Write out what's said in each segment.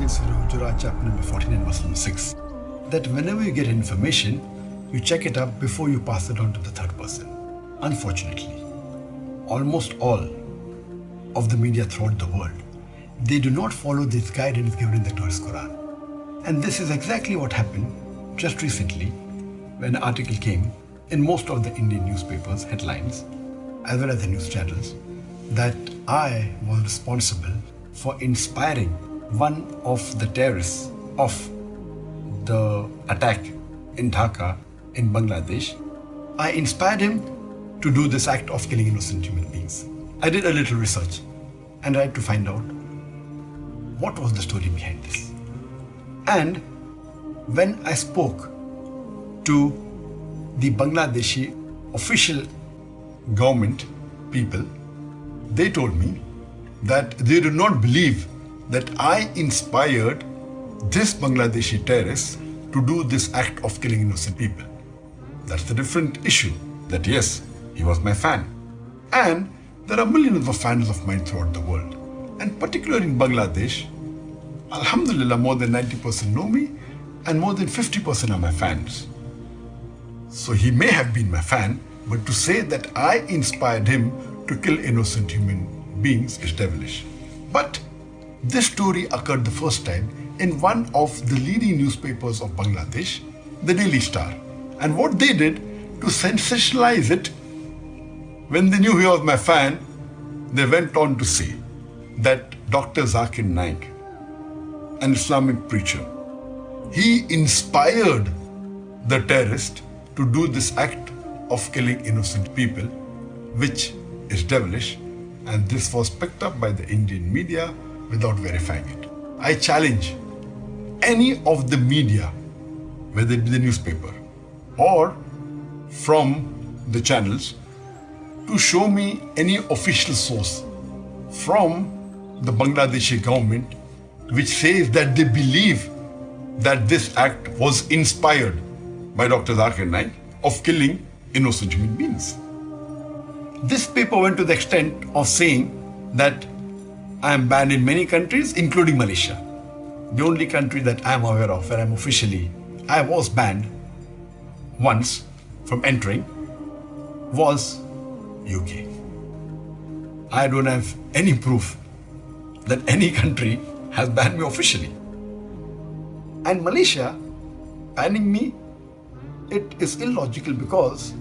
in Surah Hujurat, chapter number 14 and verse number 6, that whenever you get information, you check it up before you pass it on to the third person. Unfortunately, almost all of the media throughout the world, they do not follow this guidance given in the glorious Quran. And this is exactly what happened just recently when an article came in most of the Indian newspapers, headlines, as well as the news channels, that I was responsible for inspiring one of the terrorists of the attack in Dhaka in Bangladesh. I inspired him to do this act of killing innocent human beings. I did a little research and I had to find out what was the story behind this. And when I spoke to the Bangladeshi official government people, they told me that they do not believe that I inspired this Bangladeshi terrorist to do this act of killing innocent people. That's the different issue. That yes, he was my fan. And there are millions of fans of mine throughout the world. And particularly in Bangladesh, Alhamdulillah, more than 90% know me and more than 50% are my fans. So he may have been my fan, but to say that I inspired him to kill innocent human beings is devilish. But this story occurred the first time in one of the leading newspapers of Bangladesh, the Daily Star. And what they did to sensationalize it, when they knew he was my fan, they went on to say that Dr. Zakir Naik, an Islamic preacher, he inspired the terrorist to do this act of killing innocent people, which is devilish, and this was picked up by the Indian media without verifying it. I challenge any of the media, whether it be the newspaper or from the channels, to show me any official source from the Bangladeshi government which says that they believe that this act was inspired by Dr. Zakir Naik of killing innocent human beings. This paper went to the extent of saying that I am banned in many countries, including Malaysia. The only country that I am aware of where I was banned once from entering was UK. I don't have any proof that any country has banned me officially. And Malaysia banning me, it is illogical because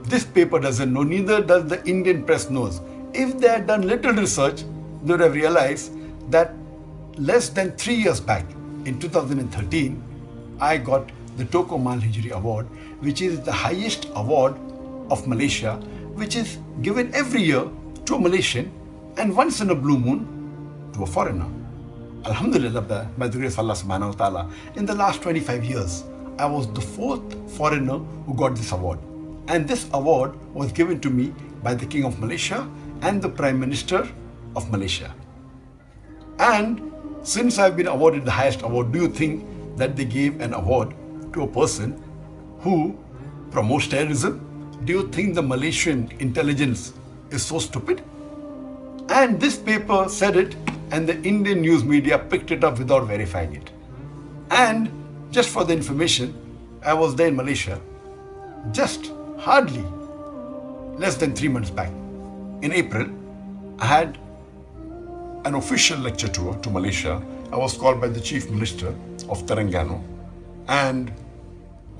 this paper doesn't know, neither does the Indian press knows. If they had done little research, they would have realized that less than 3 years back, in 2013, I got the Toko Mal Hijri Award, which is the highest award of Malaysia, which is given every year to a Malaysian and once in a blue moon to a foreigner. Alhamdulillah, by the grace of Allah subhanahu wa ta'ala, in the last 25 years, I was the 4th foreigner who got this award. And this award was given to me by the King of Malaysia and the Prime Minister of Malaysia. And since I've been awarded the highest award, do you think that they gave an award to a person who promotes terrorism? Do you think the Malaysian intelligence is so stupid? And this paper said it, and the Indian news media picked it up without verifying it. And just for the information, I was there in Malaysia just hardly less than 3 months back. In April, I had an official lecture tour to Malaysia. I was called by the Chief Minister of Terengganu and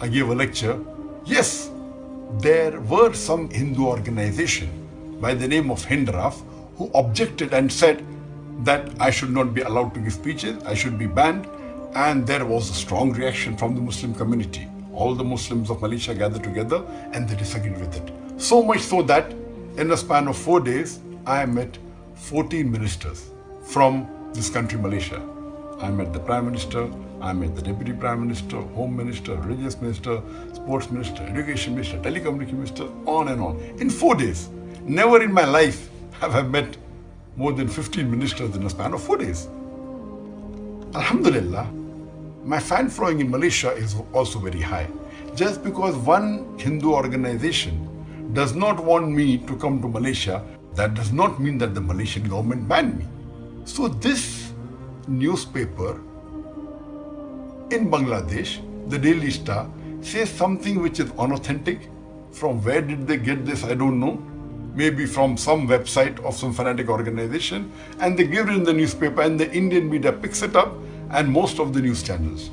I gave a lecture. Yes, there were some Hindu organization by the name of Hindraf who objected and said that I should not be allowed to give speeches, I should be banned, and there was a strong reaction from the Muslim community. All the Muslims of Malaysia gathered together and they disagreed with it. So much so that in a span of 4 days, I met 14 ministers from this country, Malaysia. I met the Prime Minister, I met the Deputy Prime Minister, Home Minister, Religious Minister, Sports Minister, Education Minister, Telecommunication Minister, on and on. In 4 days. Never in my life have I met more than 15 ministers in a span of 4 days. Alhamdulillah, my fan following in Malaysia is also very high. Just because one Hindu organization does not want me to come to Malaysia, that does not mean that the Malaysian government banned me. So this newspaper in Bangladesh, the Daily Star, says something which is unauthentic. From where did they get this? I don't know. Maybe from some website of some fanatic organization, and they give it in the newspaper, and the Indian media picks it up, and most of the news channels,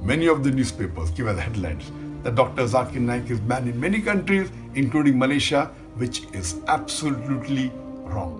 many of the newspapers give as headlines that Dr. Zakir Naik is banned in many countries, including Malaysia, which is absolutely wrong.